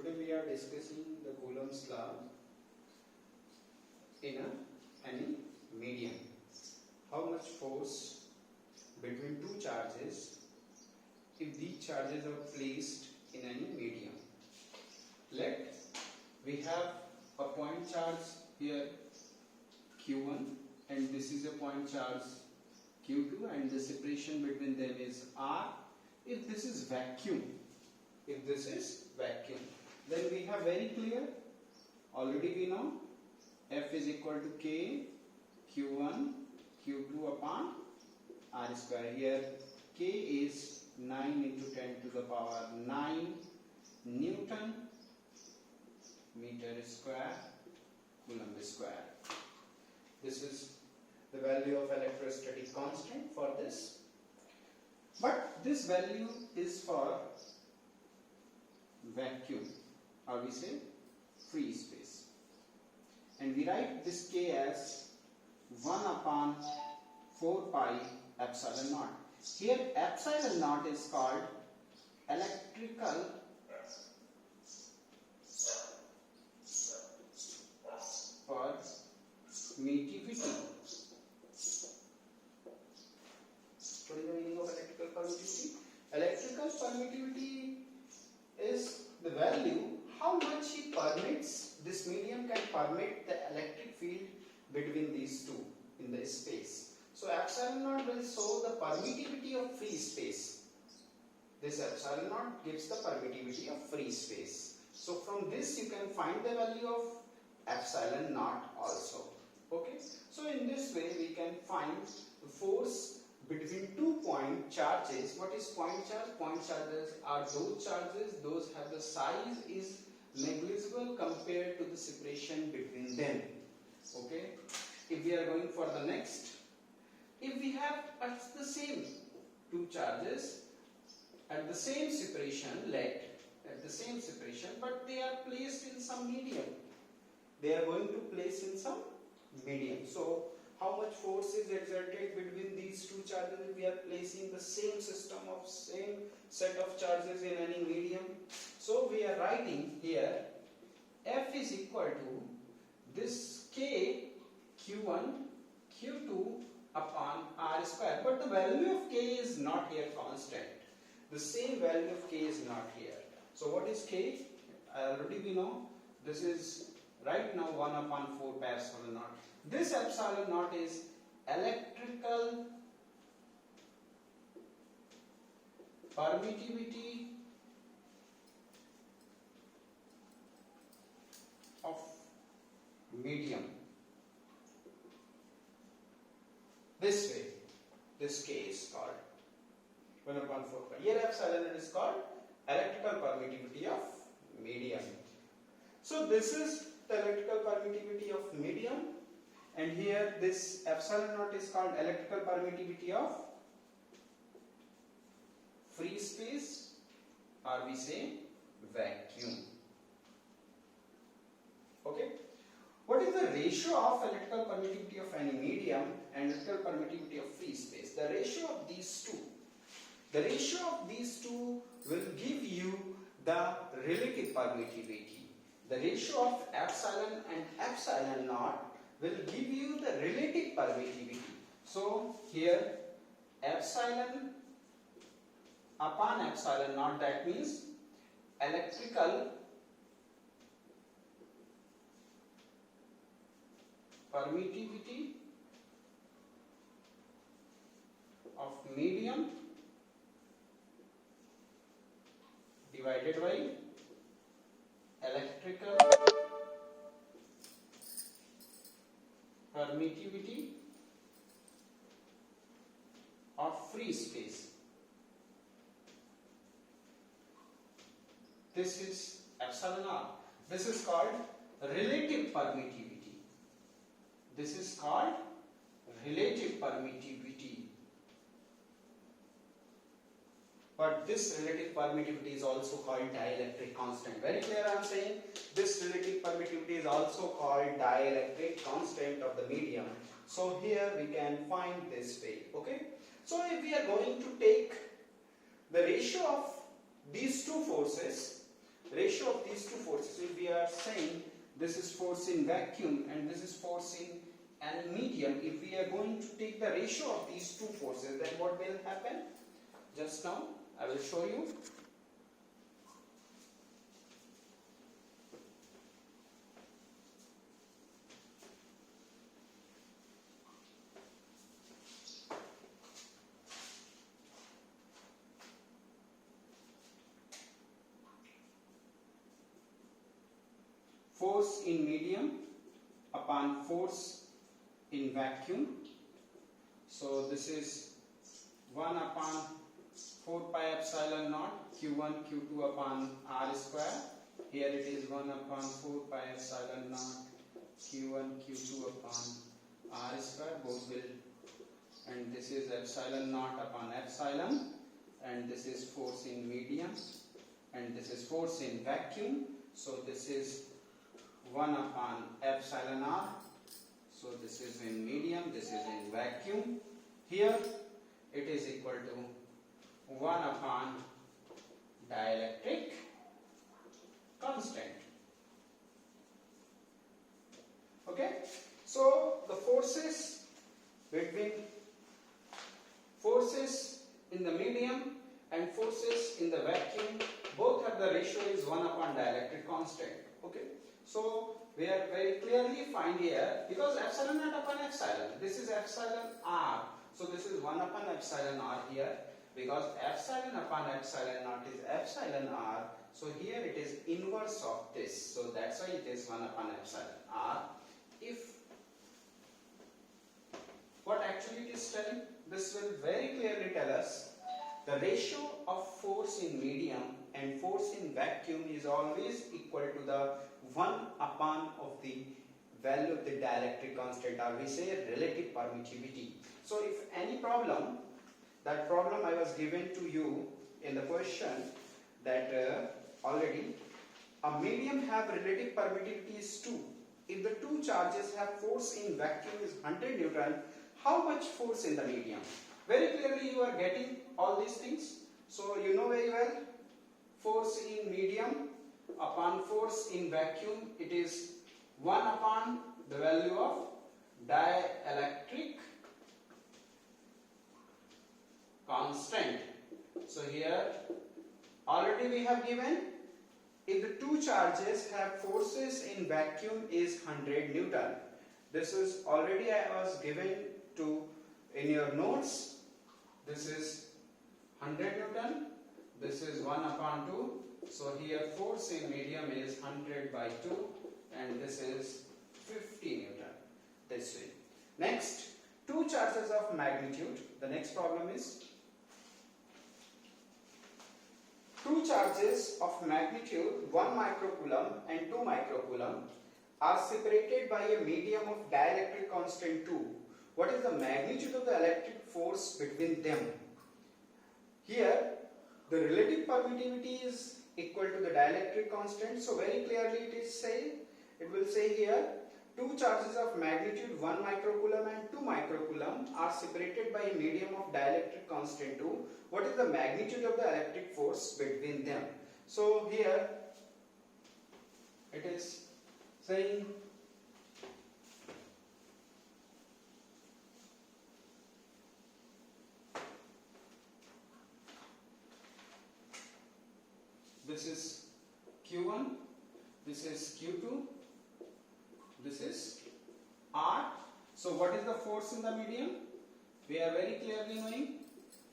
Today we are discussing the Coulomb's law in any medium. How much force between two charges if these charges are placed in any medium. Let we have a point charge here Q1 and this is a point charge Q2 and the separation between them is R. If this is vacuum, then we have very clear, already we know F is equal to K Q1 Q2 upon R square. Here K is 9 into 10 to the power 9 Newton meter square Coulomb square. This is the value of electrostatic constant for this. But this value is for vacuum, or we say free space. And we write this K as 1 upon 4 pi epsilon naught. Here epsilon naught is called electrical permittivity. What is the meaning of electrical permittivity? Electrical permittivity is the value how much it permits, this medium can permit the electric field between these two in the space. So epsilon naught will show the permittivity of free space. This epsilon naught gives the permittivity of free space. So from this you can find the value of epsilon naught also. Okay. So in this way we can find the force between 2 point charges. What is point charge? Point charges are those charges, those have the size is negligible compared to the separation between them. Okay. If we are going for the next, if we have at the same two charges at the same separation, but they are placed in some medium. They are going to place in some medium. So how much force is exerted between these two charges if we are placing the same system of same set of charges in any medium? So we are writing here F is equal to this K Q1 Q2 upon R square, but the value of K is not here constant. The same value of K is not here. So what is K? Already we know this is right now 1 upon 4 pi epsilon naught. This epsilon naught is electrical permittivity of medium. This way, this K is called 1 upon 4 pi. Here epsilon is called electrical permittivity of medium. So this is the electrical permittivity of medium, and here this epsilon naught is called electrical permittivity of free space, or we say vacuum. Okay. What is the ratio of electrical permittivity of any medium and electrical permittivity of free space? The ratio of these two. The ratio of these two will give you the relative permittivity. The ratio of epsilon and epsilon naught will give you the relative permittivity. So here epsilon upon epsilon naught, that means electrical permittivity of medium divided by electrical permittivity of free space. This is epsilon r. This is called relative permittivity. This is called relative permittivity. But this relative permittivity is also called dielectric constant. Very clear I am saying? This relative permittivity is also called dielectric constant of the medium. So here we can find this way. Okay. So if we are going to take the ratio of these two forces, ratio of these two forces, if we are saying this is force in vacuum and this is force in an medium, if we are going to take the ratio of these two forces, then what will happen? Just now I will show you. Force in medium upon force in vacuum. So this is 1 upon 4 pi epsilon naught q1 q2 upon r square. Here it is 1 upon 4 pi epsilon naught q1 q2 upon r square, both will, and this is epsilon naught upon epsilon, and this is force in medium and this is force in vacuum. So this is 1 upon epsilon r. So this is in medium, this is in vacuum. Here it is equal to 1 upon dielectric constant. Okay, so the forces in the medium and forces in the vacuum, both have the ratio is 1 upon dielectric constant. Okay, so we are very clearly find here, because epsilon naught upon epsilon, this is epsilon r, so this is 1 upon epsilon r here, because epsilon upon epsilon naught is epsilon r, so here it is inverse of this, so that's why it is 1 upon epsilon r. If what actually it is telling, this will very clearly tell us the ratio of force in medium and force in vacuum is always equal to the 1 upon of the value of the dielectric constant, or we say relative permittivity. So if any problem, that problem I was given to you in the question, that already a medium have relative permittivity is 2. If the two charges have force in vacuum is 100 Newton, how much force in the medium? Very clearly you are getting all these things. So you know very well, force in medium upon force in vacuum, it is 1 upon the value of dielectric constant. So here already we have given, if the two charges have forces in vacuum is 100 Newton. This is already I was given to in your notes. This is 100 Newton, this is 1 upon 2. So here force in medium is 100 by 2 and this is 50 Newton, this way. Next, two charges of magnitude. The next problem is two charges of magnitude 1 microcoulomb and 2 microcoulomb are separated by a medium of dielectric constant 2. What is the magnitude of the electric force between them? Here the relative permittivity is equal to the dielectric constant, so very clearly it will say here two charges of magnitude 1 microcoulomb and 2 microcoulomb are separated by a medium of dielectric constant 2. What is the magnitude of the electric force between them? So here it is saying this is Q1, this is Q2, this is R. So what is the force in the medium? We are very clearly knowing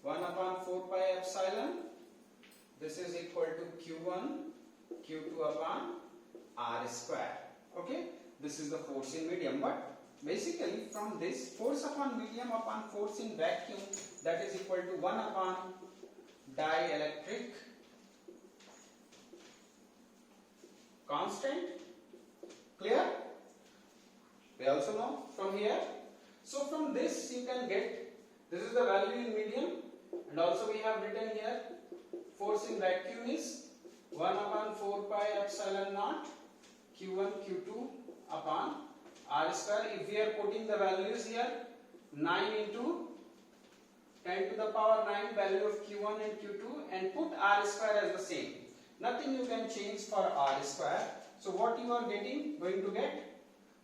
1 upon 4 pi epsilon. This is equal to Q1, Q2 upon R square. Okay, this is the force in medium. But basically from this, force upon medium upon force in vacuum, that is equal to 1 upon dielectric constant. Clear? We also know from here. So from this you can get, this is the value in medium, and also we have written here force in vacuum is 1 upon 4 pi epsilon naught Q1 Q2 upon R square. If we are putting the values here, 9 into 10 to the power 9 value of Q1 and Q2, and put R square as the same. Nothing you can change for r square. So what you are going to get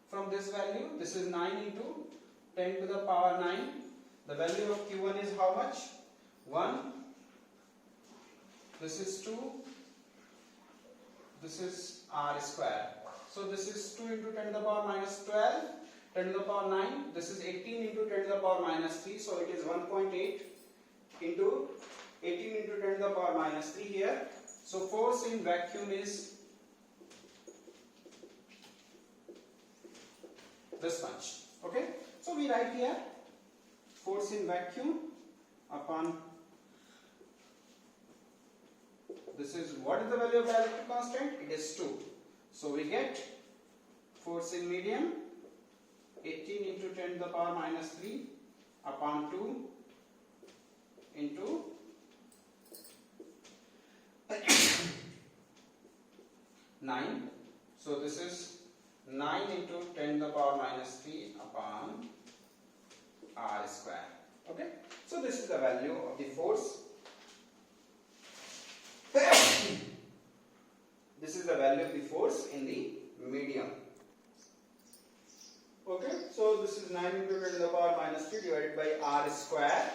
from this value? This is 9 into 10 to the power 9. The value of q1 is how much? 1. This is 2. This is r square. So this is 2 into 10 to the power minus 12. 10 to the power 9. This is 18 into 10 to the power minus 3. So it is 1.8 into 18 into 10 to the power minus 3 here. So force in vacuum is this much. Okay. So we write here force in vacuum upon, this is, what is the value of dielectric constant? It is 2. So we get force in medium 18 into 10 to the power minus 3 upon 2 into 9. So this is 9 into 10 to the power minus 3 upon r square. Okay. So this is the value of the force. This is the value of the force in the medium. Okay. So this is 9 into 10 to the power minus 3 divided by r square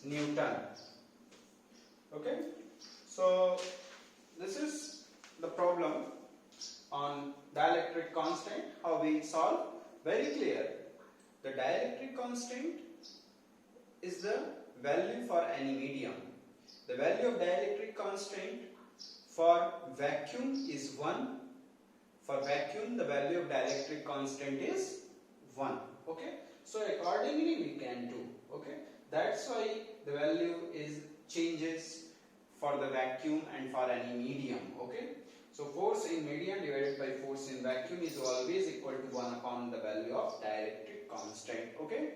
Newton. Okay. So this is the problem on dielectric constant. How we solve? Very clear. The dielectric constant is the value for any medium. The value of dielectric constant for vacuum is 1. For vacuum, the value of dielectric constant is 1. Okay. So accordingly we can do. Okay. That's why the value is changes for the vacuum and for any medium. Okay. So force in medium divided by force in vacuum is always equal to 1 upon the value of dielectric constant. Okay.